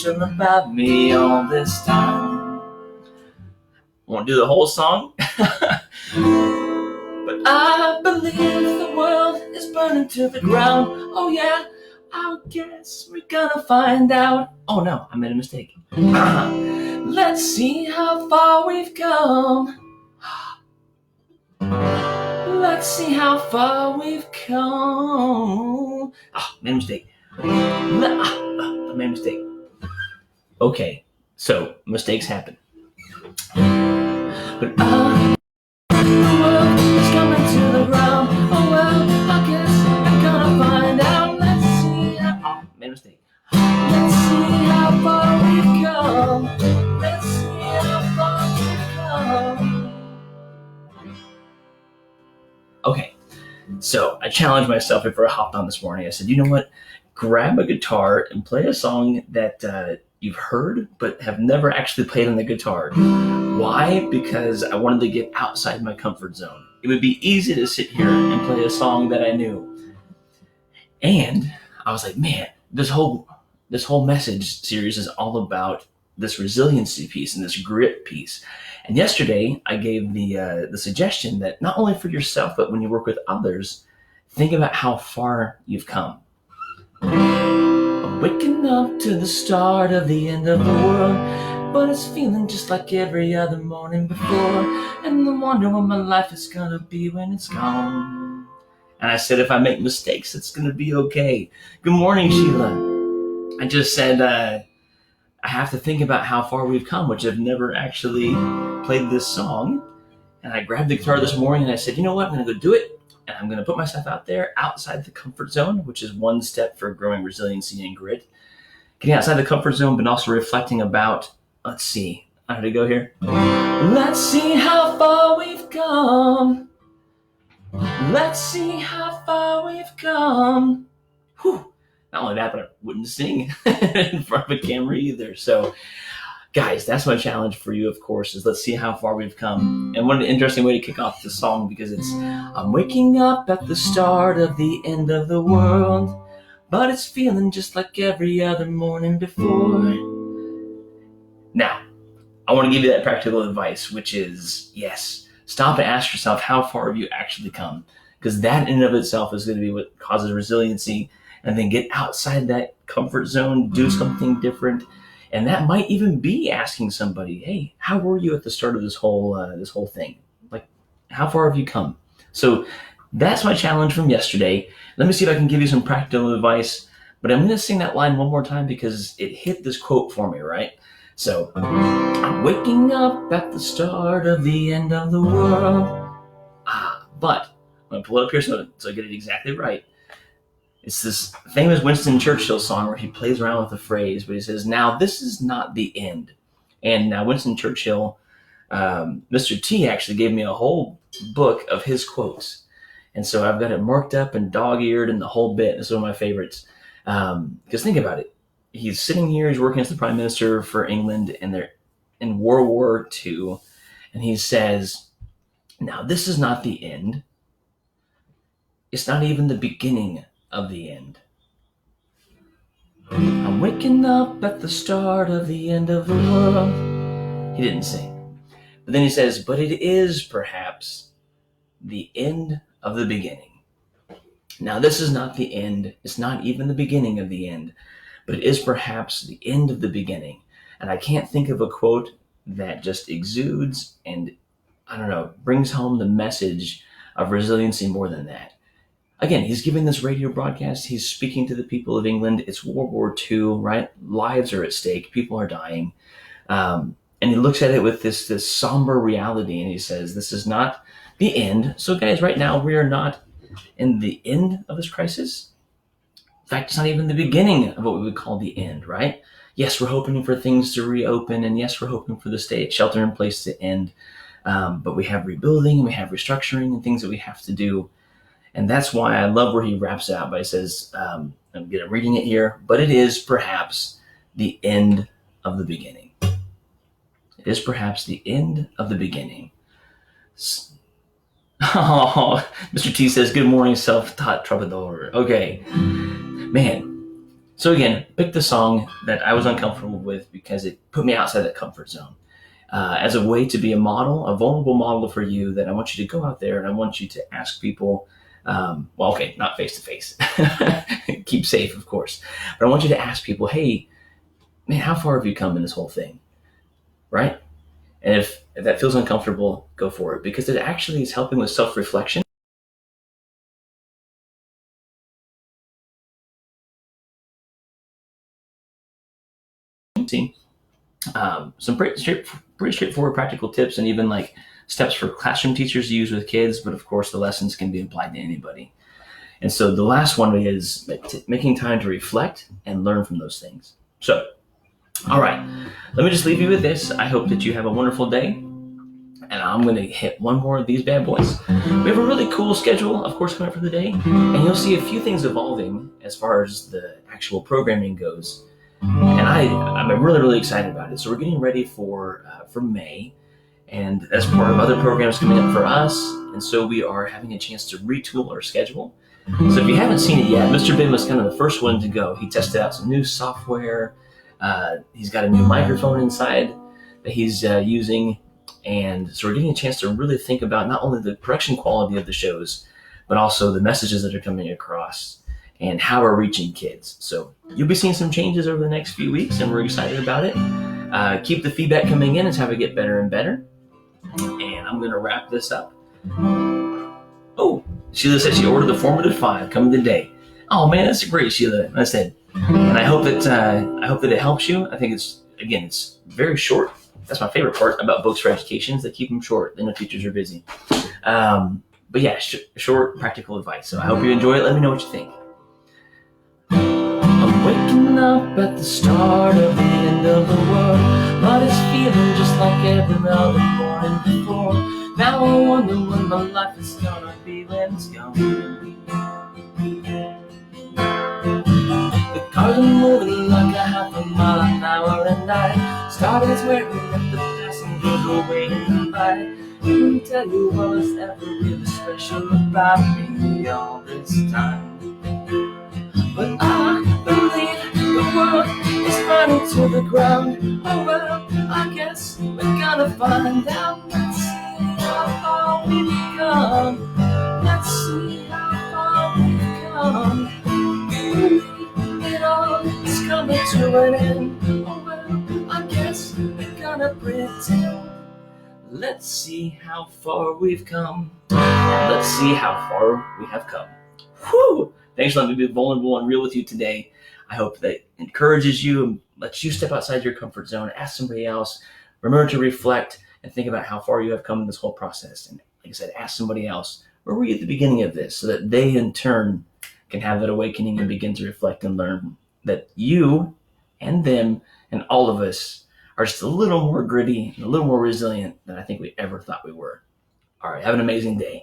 essential about me all this time. Won't do the whole song. But I believe the world is burning to the ground. Oh yeah, I guess we're gonna find out. Oh no, I made a mistake. Let's see how far we've come. Let's see how far we've come. Made a mistake. I made a mistake. Okay, so mistakes happen. But the world is coming to the ground. Oh well, I guess I'm gonna find out. Let's see how. Made a mistake. Let's see how far we've come. Let's see how far we've come. Okay, so I challenged myself before I hopped on this morning. I said, you know what? Grab a guitar and play a song that you've heard but have never actually played on the guitar. Why? Because I wanted to get outside my comfort zone. It would be easy to sit here and play a song that I knew. And I was like, man, this whole message series is all about this resiliency piece and this grit piece. And yesterday I gave the suggestion that not only for yourself, but when you work with others, think about how far you've come. I'm waking up to the start of the end of the world, but it's feeling just like every other morning before, and I wonder what my life is gonna be when it's gone. And I said, if I make mistakes, it's gonna be okay. Good morning, Sheila. I just said, I have to think about how far we've come, which I've never actually played this song. And I grabbed the guitar this morning and I said, you know what, I'm gonna go do it. And I'm gonna put myself out there outside the comfort zone, which is one step for growing resiliency and grit. Getting outside the comfort zone, but also reflecting about, let's see, how did it go here? Let's see how far we've come. Let's see how far we've come. Whew. Not only that, but I wouldn't sing in front of a camera either. So, guys, that's my challenge for you, of course, is let's see how far we've come. And what an interesting way to kick off the song, because it's, I'm waking up at the start of the end of the world, but it's feeling just like every other morning before. Now, I want to give you that practical advice, which is, yes, stop and ask yourself, how far have you actually come? Because that in and of itself is going to be what causes resiliency. And then get outside that comfort zone, do something different. And that might even be asking somebody, hey, how were you at the start of this whole thing? Like, how far have you come? So that's my challenge from yesterday. Let me see if I can give you some practical advice. But I'm going to sing that line one more time because it hit this quote for me, right? So, I'm waking up at the start of the end of the world. But I'm going to pull it up here so I get it exactly right. It's this famous Winston Churchill song where he plays around with the phrase, but he says, now this is not the end. And now Winston Churchill, Mr. T actually gave me a whole book of his quotes. And so I've got it marked up and dog-eared and the whole bit. It's one of my favorites. Because think about it. He's sitting here, he's working as the Prime Minister for England, and they're in World War II. And he says, now this is not the end. It's not even the beginning of the end. I'm waking up at the start of the end of the world. He didn't sing. But then he says, but it is perhaps the end of the beginning. Now this is not the end. It's not even the beginning of the end, but it is perhaps the end of the beginning. And I can't think of a quote that just exudes and, I don't know, brings home the message of resiliency more than that. Again, he's giving this radio broadcast. He's speaking to the people of England. It's World War II, right? Lives are at stake. People are dying. And he looks at it with this somber reality, and he says, this is not the end. So, guys, right now, we are not in the end of this crisis. In fact, it's not even the beginning of what we would call the end, right? Yes, we're hoping for things to reopen, and yes, we're hoping for the shelter in place to end. But we have rebuilding, and we have restructuring, and things that we have to do. And that's why I love where he wraps out by says, I'm reading it here, but it is perhaps the end of the beginning. It is perhaps the end of the beginning. Oh, Mr. T says, good morning, self-taught troubadour. Okay, man, So again, pick the song that I was uncomfortable with because it put me outside that comfort zone. As a way to be a model, a vulnerable model for you, that I want you to go out there and I want you to ask people, well, okay, not face to face, keep safe, of course, but I want you to ask people, hey, man, how far have you come in this whole thing, right? And if that feels uncomfortable, go for it because it actually is helping with self reflection. Some pretty straightforward practical tips and even like steps for classroom teachers to use with kids, but of course the lessons can be applied to anybody. And so the last one is making time to reflect and learn from those things. So, all right, let me just leave you with this. I hope that you have a wonderful day. And I'm going to hit one more of these bad boys. We have a really cool schedule, of course, coming up for the day. And you'll see a few things evolving as far as the actual programming goes. And I'm really, really excited about it. So we're getting ready for May. And that's part of other programs coming up for us. And so we are having a chance to retool our schedule. So if you haven't seen it yet, Mr. Bin was kind of the first one to go. He tested out some new software. He's got a new microphone inside that he's using. And so we're getting a chance to really think about not only the production quality of the shows, but also the messages that are coming across and how we're reaching kids. So you'll be seeing some changes over the next few weeks, and we're excited about it. Keep the feedback coming in. It's how we get better and better. And I'm going to wrap this up. Oh, Sheila said she ordered the Formative 5 coming today. Oh man, that's great, Sheila. That's it. And I hope that it helps you. I think it's very short. That's my favorite part about books for education is they keep them short. They know teachers are busy. But yeah, short, practical advice. So I hope you enjoy it. Let me know what you think. I'm waking up at the start of the end of the world, but it's feeling just like every other morning before. Now I wonder when my life is gonna be, when it's gonna be. The cars are moving like a half a mile an hour, and I started swearing at the passengers were waiting to buy. Couldn't tell you what was ever really special about me all this time. But I believe the world is burning to the ground. Oh well, I guess we're gonna find out. Let's see how far we've come. Let's see how far we've come. It all is coming to an end. Oh well, I guess we're gonna pretend. Let's see how far we've come. Let's see how far we have come. Whew! Thanks for letting me be vulnerable and real with you today. I hope that encourages you and lets you step outside your comfort zone, ask somebody else, remember to reflect and think about how far you have come in this whole process. And like I said, ask somebody else, where were you at the beginning of this? So that they in turn can have that awakening and begin to reflect and learn that you and them and all of us are just a little more gritty and a little more resilient than I think we ever thought we were. All right, have an amazing day.